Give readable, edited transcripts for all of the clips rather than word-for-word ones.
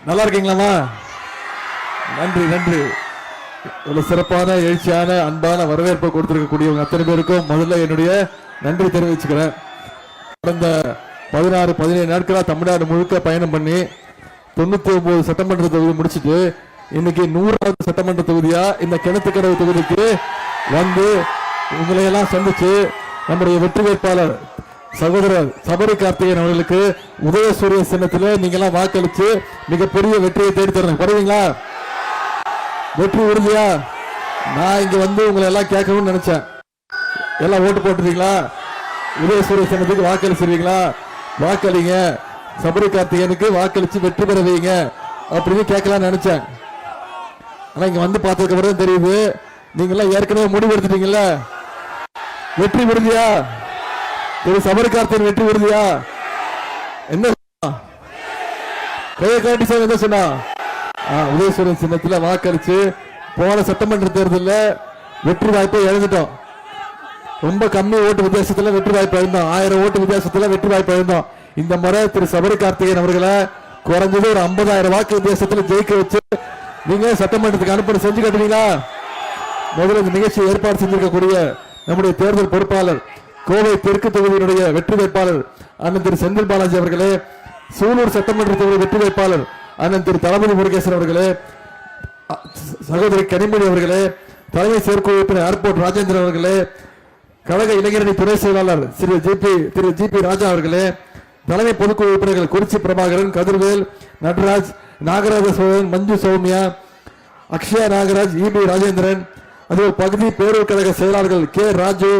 நல்லா இருக்கீங்களாமா? நன்றி நன்றி. ஒரு சிறப்பான எழுச்சியான அன்பான வரவேற்பை கொடுத்திருக்கக்கூடியவங்க அத்தனை பேருக்கும் முதல்ல என்னுடைய நன்றி தெரிவிச்சுக்கிறேன். கடந்த 16-17 நாட்களா தமிழ்நாடு முழுக்க பயணம் பண்ணி 99 சட்டமன்ற தொகுதி முடிச்சுட்டு இன்னைக்கு 100வது சட்டமன்ற தொகுதியா இந்த கிணத்துக்கடவு தொகுதிக்கு வந்து உங்களையெல்லாம் சந்திச்சு நம்முடைய வெற்றி வேட்பாளர் சகோதரர் சபரி கார்த்திகேயன் அவர்களுக்கு உதயசூரிய சின்னத்தில் நீங்க எல்லாம் வாக்களிச்சு மிகப்பெரிய வெற்றியை தேடி தரணும். வருவீங்களா? வெற்றி உறுதியா? நான் இங்க வந்து உங்களை எல்லாம் கேட்கணும்னு நினைச்சேன். எல்லாம் ஓட்டு போட்டுறீங்களா? உதயசூரிய சின்னத்துக்கு வாக்களிச்சிருவீங்களா? வாக்களிங்க, சபரி கார்த்திகேயனுக்கு வாக்களிச்சு வெற்றி பெற வைங்க அப்படின்னு கேட்கலாம்னு நினைச்சேன். ஆனா இங்க வந்து பார்த்ததுக்கு அப்புறம் தெரியுது நீங்க எல்லாம் ஏற்கனவே முடிவு எடுத்துட்டீங்கல்ல. வெற்றி உறுதியா? திரு சபரி கார்த்திகேயன் வெற்றி உறுதியா? என்ன கையை காட்டி சார் என்ன சொன்னா? உதயசூரியன் சின்னத்தில் வாக்களிச்சு போன சட்டமன்ற தேர்தலில் வெற்றி வாய்ப்பை இழந்துட்டோம். ரொம்ப கம்மி ஓட்டு வித்தியாசத்துல வெற்றி வாய்ப்பு எழுந்தோம். 1000 ஓட்டு வித்தியாசத்துல வெற்றி வாய்ப்பு எழுந்தோம். இந்த முறை திரு சபரி கார்த்திகேயன் அவர்களை குறைஞ்சது ஒரு 50,000 வாக்கு வித்தியாசத்துல ஜெயிக்க வச்சு நீங்க சட்டமன்றத்துக்கு அனுப்பி செஞ்சு கட்டுவீங்களா? முதல்ல இந்த நிகழ்ச்சியை ஏற்பாடு செஞ்சிருக்கக்கூடிய நம்முடைய தேர்தல் பொறுப்பாளர், கோவை தெற்கு தொகுதியினுடைய வெற்றி வேட்பாளர் அண்ணன் திரு செந்தில் பாலாஜி அவர்களே, சூலூர் சட்டமன்ற தொகுதி வெற்றி வேட்பாளர் அண்ணன் திரு தளபதி முருகேசன் அவர்களே, சகோதரி கனிமொழி அவர்களே, தலைமை செயற்குழு உறுப்பினர் ஏர்போர்ட் ராஜேந்திரன் அவர்களே, கழக இளைஞரணி துணை செயலாளர் திரு ஜி.பி. ராஜா அவர்களே, தலைமை பொதுக்குழு உறுப்பினர்கள் குறிச்சி பிரபாகரன், கதிர்வேல், நடராஜ், நாகராஜ சோழன், மஞ்சு சௌமியா, அக்ஷயா நாகராஜ், இ.பி. ராஜேந்திரன், அதுபோல் பகுதி பேரூர் கழக செயலாளர்கள் கே. ராஜு,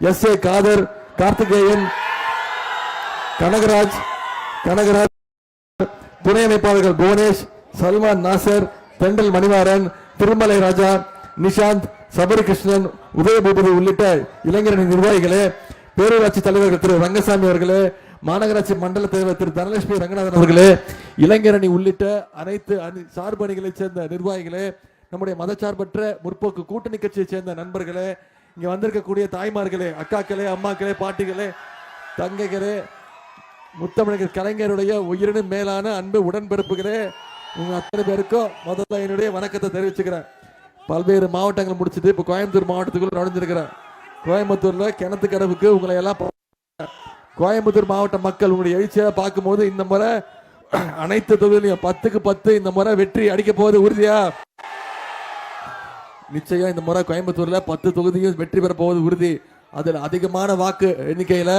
எஸ்.ஏ. காதர், கார்த்திகேயன், கனகராஜ், துணை அமைப்பாளர்கள் புவனேஷ், சல்மான் நாசர், தெண்டல் மணிவாரன், திருமலை ராஜா, நிஷாந்த், சபரி கிருஷ்ணன், உதயபூபதி உள்ளிட்ட இளைஞரணி நிர்வாகிகளே, பேரூராட்சி தலைவர்கள் திரு ரங்கசாமி அவர்களே, மாநகராட்சி மண்டல தலைவர் திரு தனலட்சுமி ரங்கநாதன் அவர்களே, இளைஞரணி உள்ளிட்ட அனைத்து சார்பு அணிகளைச் சேர்ந்த நிர்வாகிகளே, நம்முடைய மதச்சார்பற்ற முற்போக்கு கூட்டணி கட்சியை சேர்ந்த நண்பர்களே, இங்க வந்திருக்கக்கூடிய தாய்மார்களே, அக்காக்களே, அம்மாக்களே, பாட்டிகளே, தங்கைகளே, முத்தமிழர் கலைஞருடைய உயிரினும் மேலான அன்பு உடன்பிறப்புகளே, உங்க அத்தனை பேருக்கும் முதல்ல என்னுடைய வணக்கத்தை தெரிவிச்சுக்கிறேன். பல்வேறு மாவட்டங்கள் முடிச்சுட்டு இப்ப கோயம்புத்தூர் மாவட்டத்துக்குள்ள நுழைஞ்சிருக்கிறேன். கோயம்புத்தூர்ல கிணத்துக்கடவுக்கு உங்களை எல்லாம் கோயம்புத்தூர் மாவட்ட மக்கள் உங்களுடைய எழுச்சியா பார்க்கும்போது இந்த முறை அனைத்து தொகுதியிலையும் 10க்கு 10 இந்த முறை வெற்றி அடிக்க போவது உறுதியா? நிச்சயம் இந்த முறை கோயம்புத்தூர்ல 10 தொகுதியும் வெற்றி பெற போவது உறுதி. அதுல அதிகமான வாக்கு எண்ணிக்கையில,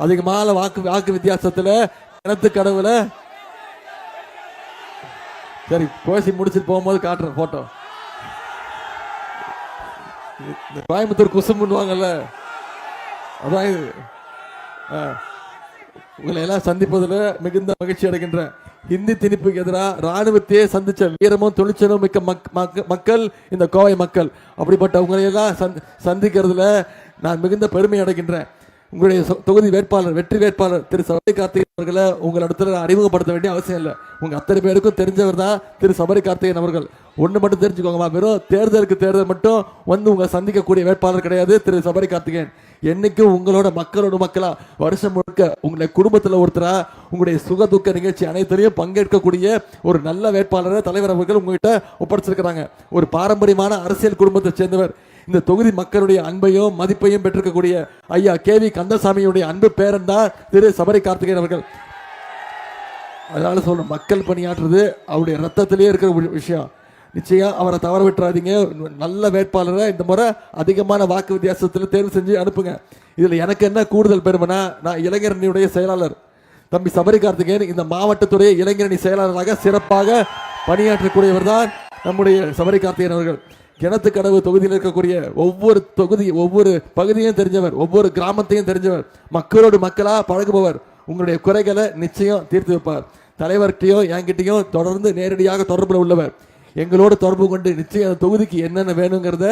அதிகமான வாக்கு வித்தியாசத்துல கிணத்துக்கடவுல சரி பேசி முடிச்சுட்டு போகும்போது காட்டுறேன் போட்டோ. கோயம்புத்தூர் குசும் பண்ணுவாங்கல்ல, அதான் இது. உங்களை எல்லாம் சந்திப்பதில் மிகுந்த மகிழ்ச்சி அடைகின்றேன். ஹிந்தி திணிப்புக்கு எதிராக ராணுவத்தையே சந்திச்ச வீரமும் துணிச்சலும் மிக்க மக்கள் இந்த கோவை மக்கள். அப்படிப்பட்ட உங்களையெல்லாம் சந்திக்கிறதுல நான் மிகுந்த பெருமை அடைகின்றேன். உங்களுடைய தொகுதி வேட்பாளர், வெற்றி வேட்பாளர் திரு சபரி கார்த்திகேயன் அவர்களை உங்களிடத்துல அறிமுகப்படுத்த வேண்டிய அவசியம் இல்லை. உங்க அத்தனை பேருக்கும் தெரிஞ்சவர் தான் திரு சபரி கார்த்திகேயன் அவர்கள். ஒன்று மட்டும் தெரிஞ்சுக்கோங்கம்மா, வெறும் தேர்தல் மட்டும் வந்து உங்களை சந்திக்கக்கூடிய வேட்பாளர் கிடையாது திரு சபரி கார்த்திகேயன். என்னைக்கும் உங்களோட மக்களா வருஷம் முழுக்க உங்களுடைய குடும்பத்தில் ஒருத்தரா உங்களுடைய சுக துக்க நிகழ்ச்சி அனைத்திலையும் பங்கேற்கக்கூடிய ஒரு நல்ல வேட்பாளரை தலைவர் அவர்கள் உங்ககிட்ட ஒப்படைச்சிருக்கிறாங்க. ஒரு பாரம்பரியமான அரசியல் குடும்பத்தை சேர்ந்தவர். இந்த தொகுதி மக்களுடைய அன்பையும் மதிப்பையும் பெற்றிருக்கக்கூடிய ஐயா கே.வி. கந்தசாமியுடைய அன்பு பேரன் தான் திரு சபரி கார்த்திகேயன் அவர்கள். அதனால சொல்றேன், மக்கள் பணியாற்றுறது அவருடைய ரத்தத்திலேயே இருக்கிற விஷயம். நிச்சயம் அவரை தவற விட்டுறாதீங்க. நல்ல வேட்பாளரை இந்த முறை அதிகமான வாக்கு வித்தியாசத்தில் தேர்வு செஞ்சு அனுப்புங்க. இதுல எனக்கு என்ன கூடுதல் பெருமைனா, நான் இளைஞரணியுடைய செயலாளர் தம்பி சபரி கார்த்திகேயன் இந்த மாவட்டத்துடைய இளைஞரணி செயலாளராக சிறப்பாக பணியாற்றக்கூடியவர் தான் நம்முடைய சபரி கார்த்திகேயன் அவர்கள். கிணத்துக்கடவு தொகுதியில் இருக்கக்கூடிய ஒவ்வொரு பகுதியும் தெரிஞ்சவர், ஒவ்வொரு கிராமத்தையும் தெரிஞ்சவர், மக்களோடு மக்களா பழகுபவர். உங்களுடைய குறைகளை நிச்சயம் தீர்த்து வைப்பார். தலைவர்கிட்டையும் என்கிட்டையும் தொடர்ந்து நேரடியாக தொடர்புல உள்ளவர். எங்களோடு தொடர்பு கொண்டு நிச்சயம் அந்த தொகுதிக்கு என்னென்ன வேணுங்கிறத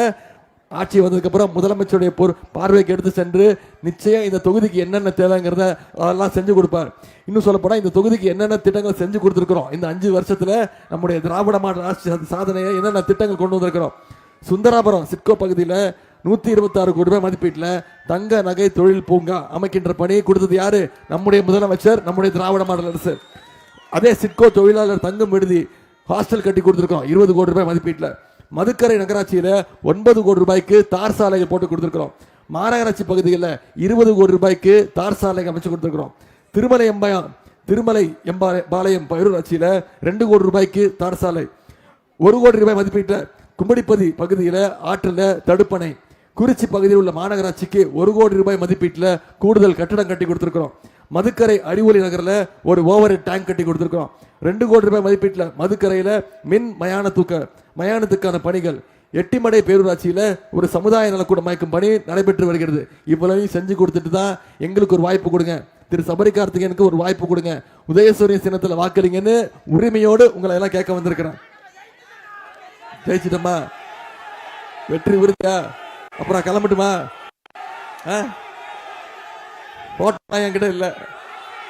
ஆட்சி வந்ததுக்கு அப்புறம் முதலமைச்சருடைய பார்வைக்கு எடுத்து சென்று நிச்சயம் இந்த தொகுதிக்கு என்னென்ன தேவைங்கிறத அதெல்லாம் செஞ்சு கொடுப்பார். இன்னும் சொல்ல போனா இந்த தொகுதிக்கு என்னென்ன திட்டங்கள் செஞ்சு கொடுத்துருக்கிறோம், இந்த 5 வருஷத்துல நம்முடைய திராவிட மாடல் ஆட்சி சாதனையை என்னென்ன திட்டங்கள் கொண்டு வந்திருக்கிறோம். சுந்தராபுரம் சிட்கோ பகுதியில் 126 கோடி ரூபாய் மதிப்பீட்டில் தங்க நகை தொழில் பூங்கா அமைக்கின்ற பணியை கொடுத்தது யாரு? நம்முடைய முதலமைச்சர், நம்முடைய திராவிட மாடல் அரசு. அதே சிட்கோ தொழிலாளர் தங்கும் விடுதி ஹாஸ்டல் கட்டி கொடுத்துருக்கோம் 20 கோடி ரூபாய் மதிப்பீட்டில். மதுக்கரை நகராட்சியில் 9 கோடி ரூபாய்க்கு தார் சாலைகள் போட்டு கொடுத்துருக்கிறோம். மாநகராட்சி பகுதிகளில் 20 கோடி ரூபாய்க்கு தார் சாலை அமைச்சு கொடுத்துருக்கிறோம். திருமலை பாளையம் பேரூராட்சியில் 2 கோடி ரூபாய்க்கு தார் சாலை. 1 கோடி ரூபாய் மதிப்பீட்டில் கும்படிப்பதி பகுதியில் ஆற்றில் தடுப்பணை. குறிச்சி பகுதியில் உள்ள மாநகராட்சிக்கு 1 கோடி ரூபாய் மதிப்பீட்டில் கூடுதல் கட்டடம் கட்டி கொடுத்துருக்கிறோம். மதுக்கரை அறிவொளி நகரில் ஒரு ஓவர் டேங்க் கட்டி கொடுத்துருக்கிறோம். 2 கோடி ரூபாய் மதிப்பீட்டில் மதுக்கரையில் மின் மயானத்துக்கான பணிகள். எட்டிமடை பேரூராட்சியில் ஒரு சமுதாய நலக்கூடம் அமைக்கும் பணி நடைபெற்று வருகிறது. இவ்வளவையும் செஞ்சு கொடுத்துட்டு தான் எங்களுக்கு ஒரு வாய்ப்பு கொடுங்க, திரு சபரி கார்த்திகேயனுக்கு ஒரு வாய்ப்பு கொடுங்க, உதயசூரியன் சின்னத்தில் வாக்களிங்கன்னு உரிமையோடு உங்களை எல்லாம் கேட்க வந்திருக்கிறேன். ஜெயிச்சிட்டமா? வெற்றி உறுதியா? அப்புறம் கிளம்பட்டுமா? போட்டோ என்கிட்ட இல்லை,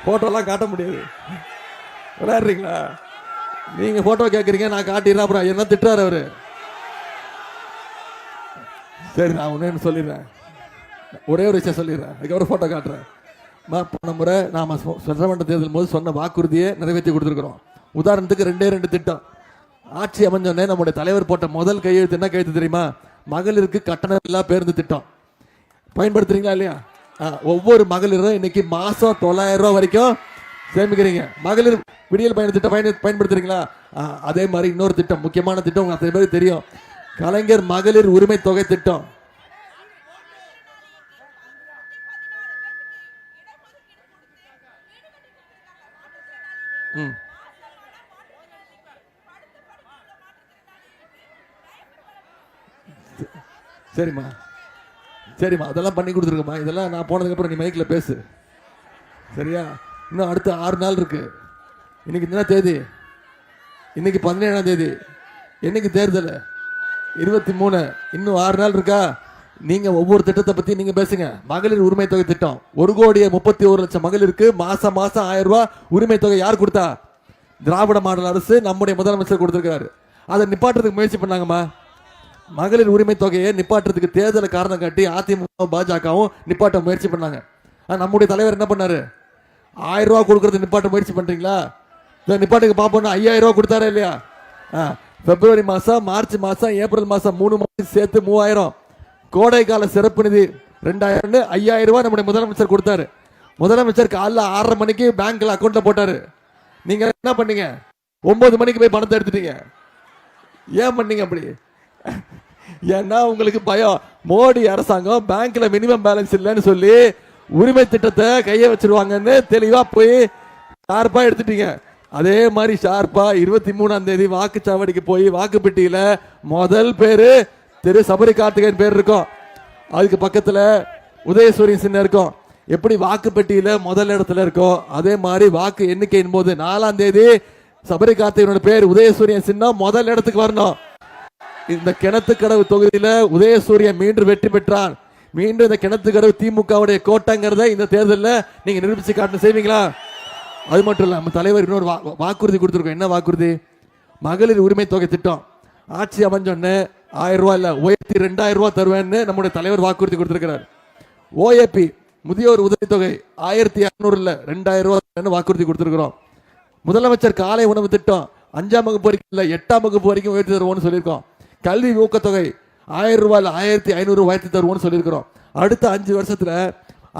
போட்டோலாம் காட்ட முடியாது. விளையாடுறீங்களா? நீங்க போட்டோ கேட்குறீங்க, நான் காட்டிடுறேன், அப்புறம் என்ன திட்டுறாரு அவரு. சரி, நான் ஒன்று சொல்லிடுறேன், ஒரே ஒரு விஷயம் சொல்லிடுறேன், அதுக்கப்புறம் ஃபோட்டோ காட்டுறேன். போன முறை நாம் சட்டமன்ற தேர்தல் போது சொன்ன வாக்குறுதியை நிறைவேற்றி கொடுத்துருக்குறோம். உதாரணத்துக்கு 2 திட்டம். ஆட்சி அமைஞ்சோடனே நம்முடைய தலைவர் போட்ட முதல் கையெழுத்து என்ன கையெழுத்து தெரியுமா? மகளிருக்கு கட்டணம் இல்லா பேருந்து திட்டம். பயன்படுத்துறீங்களா இல்லையா? ஒவ்வொரு மகளிரும் இன்னைக்கு மாதம் 900 ரூபா வரைக்கும் சேமிக்கிறீங்க. மகளிர் விடியல் பயண திட்டம் பயன்படுத்துறீங்களா? அதே மாதிரி இன்னொரு திட்டம், முக்கியமான திட்டம், உங்களுக்கு அத்தனை பேருக்கு தெரியும், கலைஞர் மகளிர் உரிமை தொகை திட்டம். சரிம்மா, சரிம்மா, அதெல்லாம் பண்ணி கொடுத்துருக்கம்மா. இதெல்லாம் நான் போனதுக்கப்புறம் நீ மைக்கில் பேசு, சரியா? இன்னும் அடுத்த 6 நாள் இருக்கு. இன்னைக்கு என்ன தேதி? இன்னைக்கு 17ஆம் தேதி. என்னைக்கு தேர்தல்? 23. இன்னும் 6 நாள் இருக்கா? நீங்க ஒவ்வொரு திட்டத்தை பத்தி நீங்க பேசுங்க. மகளிர் உரிமை தொகை திட்டம் 1,31,00,000 மகளிருக்கு மாசம் 1000 ரூபாய் உரிமை தொகை யார் கொடுத்தா? திராவிட மாடல் அரசு, நம்முடைய முதலமைச்சர் கொடுத்திருக்காரு. அதை நிப்பாட்டுறதுக்கு முயற்சி பண்ணாங்கம்மா. மகளிர் உரிமை தொகையை நிப்பாட்டுறதுக்கு தேர்தலை காரணம் காட்டி அதிமுக பாஜகவும் நிப்பாட்ட முயற்சி பண்ணாங்க. நம்முடைய தலைவர் என்ன பண்ணாரு? 1000 ரூபா கொடுக்கறது நிப்பாட்ட முயற்சி பண்றீங்களா? நிப்பாட்டுக்கு பார்ப்போம்னா 5000 ரூபா கொடுத்தாரா இல்லையா? பிப்ரவரி மாசம், மார்ச் மாசம், ஏப்ரல் மாசம் 3 மாதம் சேர்த்து 3000. கோடை கால சிறப்பு நிதி 2000, 5000 ரூபாய் நம்முடைய முதலமைச்சர் கொடுத்தாரு. முதலமைச்சர் காலைல 6:30 மணிக்கு பேங்க்ல அக்கௌண்ட்ல போட்டாரு. நீங்க என்ன பண்ணீங்க? 9 மணிக்கு போய் பணத்தை எடுத்துட்டீங்க. ஏன் பண்ணீங்க அப்படி? ஏன்னா உங்களுக்கு பயம். மோடி அரசாங்கம் பேங்க்ல மினிமம் பேலன்ஸ் இல்லைன்னு சொல்லி உரிமை திட்டத்தை கையை வச்சிருவாங்கன்னு தெளிவா போய் ஷார்ப்பா எடுத்துட்டீங்க. அதே மாதிரி ஷார்ப்பா 23ஆம் தேதி வாக்குச்சாவடிக்கு போய் வாக்குப்பெட்டியில முதல் பேரு திரு சபரி கார்த்திகேயன் பேர் இருக்கும். அதுக்கு பக்கத்துல உதயசூரியன் சின்னம் இருக்கும். எப்படி வாக்குப்பெட்டியில முதல் இடத்துல இருக்கும், அதே மாதிரி வாக்கு எண்ணிக்கையின் போது 4ஆம் தேதி சபரி கார்த்திகேயனோட பேர் உதயசூரியன் சின்னம் முதல் இடத்துக்கு வரணும். இந்த கிணத்துக்கடவு தொகுதியில உதயசூரியன் மீண்டும் வெற்றி பெற்றான். மீண்டும் இந்த கிணத்துக்கடவு திமுகவுடைய கோட்டைங்கிறத இந்த தேர்தலில் நீங்க நிரூபிச்சு காட்டணும். செய்வீங்களா? அது மட்டும் இல்ல, நம்ம தலைவர் இன்னொரு வாக்குறுதி கொடுத்துருக்கோம். என்ன வாக்குறுதி? மகளிர் உரிமை தொகை திட்டம். ஆட்சி அமைஞ்சோன்னு 1000 ரூபாய் இல்ல, உயர்த்தி 2000 ரூபாய் தருவேன்னு நம்முடைய தலைவர் வாக்குறுதி கொடுத்திருக்கிறார். ஓஏபி முதியோர் உதவித்தொகை 1200 இல்ல 2000 ரூபாய் வாக்குறுதி கொடுத்திருக்கிறோம். முதலமைச்சர் காலை உணவு திட்டம் 5ஆம் வகுப்பு வரைக்கும் இல்ல 8ஆம் வகுப்பு வரைக்கும் உயர்த்தி தருவோம்னு சொல்லியிருக்கோம். கல்வி ஊக்கத்தொகை 1000 ரூபாய் 1500 உயர்த்தி தருவோம்னு சொல்லியிருக்கிறோம். அடுத்த 5 வருஷத்துல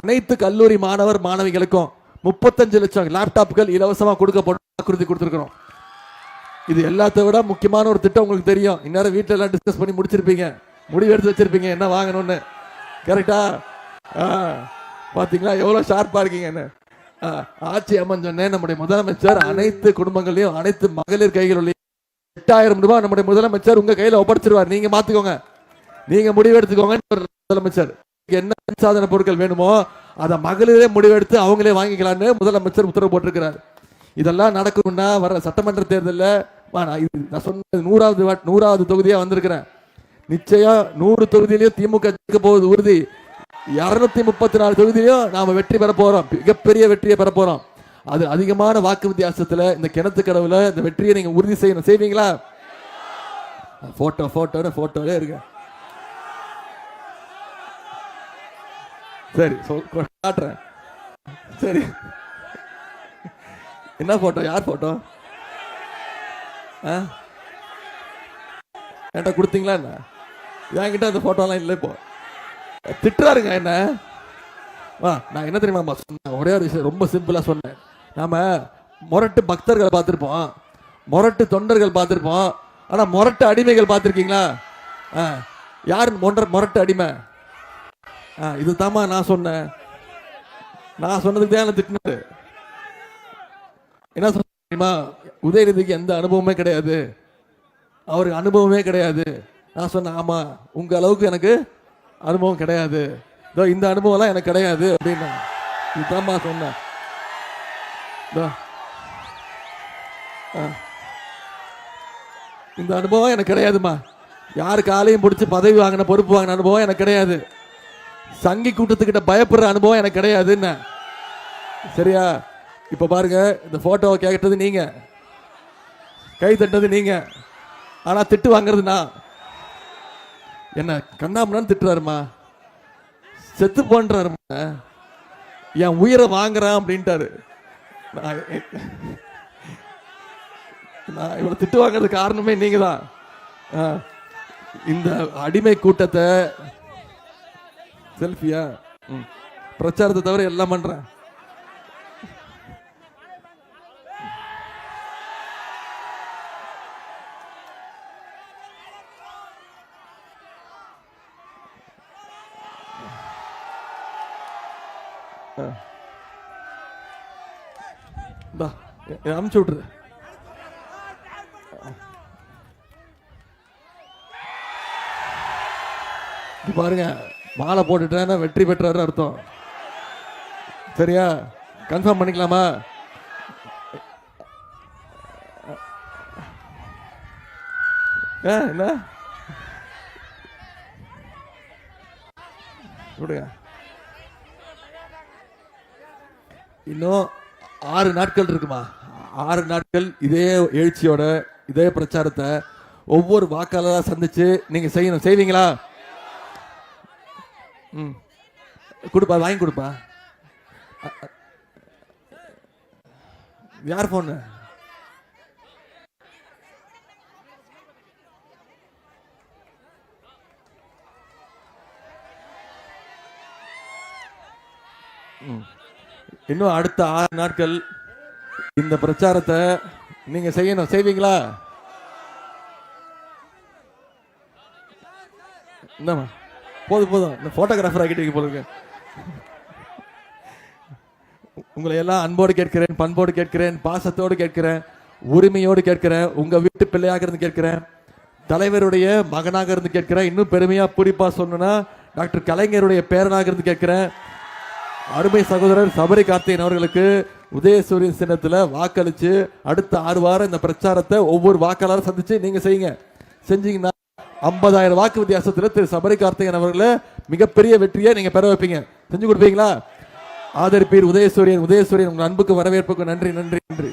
அனைத்து கல்லூரி மாணவர் மாணவிகளுக்கும் 35 லட்சம் லேப்டாப்கள் இலவசமா கொடுக்கப்படும் வாக்குறுதி கொடுத்திருக்கிறோம். இது எல்லாத்தை விட முக்கியமான ஒரு திட்டம் உங்களுக்கு தெரியும். இந்நேரம் வீட்டில் எல்லாம் டிஸ்கஸ் பண்ணி முடிச்சிருப்பீங்க, முடிவு எடுத்து வச்சிருப்பீங்க என்ன வாங்கணும்னு. கரெக்டா? பாத்தீங்களா எவ்வளவு ஷார்ப்பா இருக்கீங்கன்னு. ஆட்சி அமைஞ்சோன்னே நம்முடைய முதலமைச்சர் அனைத்து குடும்பங்களையும் அனைத்து மகளிர் கைகளிலையும் 8000 ரூபாய் நம்முடைய முதலமைச்சர் உங்க கையில ஒப்படைச்சிருவார். நீங்க மாத்துக்கோங்க, நீங்க முடிவு எடுத்துக்கோங்க. முதலமைச்சர் என்ன சாதன பொருட்கள் வேணுமோ அதை மகளிரே முடிவெடுத்து அவங்களே வாங்கிக்கலான்னு முதலமைச்சர் உத்தரவு போட்டிருக்கிறார். இதெல்லாம் நடக்கணும்னா வர சட்டமன்ற தேர்தலில் நான் சொன்ன 100வது தொகுதியா வந்திருக்கிறேன். நிச்சயம் 100 தொகுதியிலையும் திமுக ஜெயிக்க போவது உறுதி. 234 தொகுதியிலையும் நாம வெற்றி பெற போறோம், மிகப்பெரிய வெற்றியை பெற போறோம். அது அதிகமான வாக்கு வித்தியாசத்துல இந்த கிணத்து கடவுல இந்த வெற்றியை நீங்க உறுதி செய்யணும். செய்வீங்களா? போட்டோலே இருக்கு. சரி காட்டுறேன். சரி, என்ன போட்டோ? யார் போட்டோ? என்கிட்ட கொடுத்தீங்களா என்ன? என்கிட்ட அந்த போட்டோலாம் இல்லை. இப்போ திட்டுறாருங்க என்ன. நான் என்ன தெரியுமா சொன்னேன்? ஒரே ஒரு விஷயம் ரொம்ப சிம்பிளா சொன்னேன். நாம முரட்டு பக்தர்கள் பார்த்திருப்போம், முரட்டு தொண்டர்கள் பார்த்திருப்போம், ஆனா முரட்டு அடிமைகள் பார்த்திருக்கீங்களா? யாரு முரட்டு அடிமை? இதுதாம்மா நான் சொன்னேன். நான் சொன்னதுக்கு தான் திட்டினாரு. என்ன சொன்னா, உதயநிதிக்கு எந்த அனுபவமே கிடையாது, அவருக்கு அனுபவமே கிடையாது. நான் சொன்னேன், ஆமா உங்க அளவுக்கு எனக்கு அனுபவம் கிடையாது, இந்த அனுபவம்லாம் எனக்கு கிடையாது அப்படின்னு. இதுதான்மா சொன்னேன். இந்த அனுபவம் எனக்கு கிடையாதுமா. யாரு காலையும் பிடிச்சி பதவி வாங்கின பொறுப்பு வாங்கின அனுபவம் எனக்கு கிடையாது. சங்கி கூட்டத்துக்கிட்ட பயப்படுற அனுபவம் எனக்கு கிடையாதுன்னு. சரியா? இப்ப பாருங்க, இந்த போட்டோவை கேட்டது நீங்க, கை தட்டது நீங்க, ஆனா திட்டு வாங்குறது நான். என்ன கண்ணாமண்ணான்னு திட்டுறாருமா, செத்து போன்றாருமா, என் உயிரை வாங்குறான் அப்படின்ட்டாரு. நான் இவ்வளவு திட்டு வாங்குறது காரணமே நீங்க தான். இந்த அடிமை கூட்டத்தை செல்ஃபியா பிரச்சாரத்தை தவிர எல்லாம் பண்றேன். அமுச்சு விட்டுரு. பாருங்க, மாலை போட்டுட்டேன்னா வெற்றி பெற்றாரு அர்த்தம். சரியா? கன்ஃபார்ம் பண்ணிக்கலாமா? என்ன இன்னும் 6 நாட்கள் இருக்குமா? 6 நாட்கள் இதே எழுச்சியோட இதே பிரச்சாரத்தை ஒவ்வொரு வாக்காளரா சந்திச்சு நீங்க செய்யணும். செய்வீங்களா? கொடுப்பா, வாங்கி கொடுப்பா. யார் போன்? இன்னும் அடுத்த 6 நாட்கள் இந்த பிரச்சாரத்தை நீங்க செய்யணும். செய்வீங்களா? என்னமா போதும், இந்த போட்டோகிராஃபர் ஆகிட்டு போதுங்க. உங்களை எல்லாம் அன்போடு கேட்கிறேன், பண்போடு கேட்கிறேன், பாசத்தோடு கேட்கிறேன், உரிமையோடு கேட்கிறேன், உங்க வீட்டு பிள்ளையாக இருந்து கேட்கிறேன், தலைவருடைய மகனாக இருந்து கேட்கிறேன், இன்னும் பெருமையா பூரிப்பா சொன்னா டாக்டர் கலைஞருடைய பேரனாக இருந்து கேட்கிறேன். அருமை சகோதரர் சபரி கார்த்திகேயன் அவர்களுக்கு உதயசூரியன் சின்னத்துல வாக்களிச்சு அடுத்த 6 வாரம் இந்த பிரச்சாரத்தை ஒவ்வொரு வாக்காளரும் சந்திச்சு நீங்க செய்யுங்க. செஞ்சீங்கன்னா 50,000 வாக்கு வித்தியாசத்துல திரு சபரி கார்த்திகேயன் அவர்களை மிகப்பெரிய வெற்றியை நீங்க பெற வைப்பீங்க. செஞ்சு கொடுப்பீங்களா? ஆதரிப்பீர் உதயசூரியன். உங்க அன்புக்கு வரவேற்புக்கு நன்றி நன்றி நன்றி.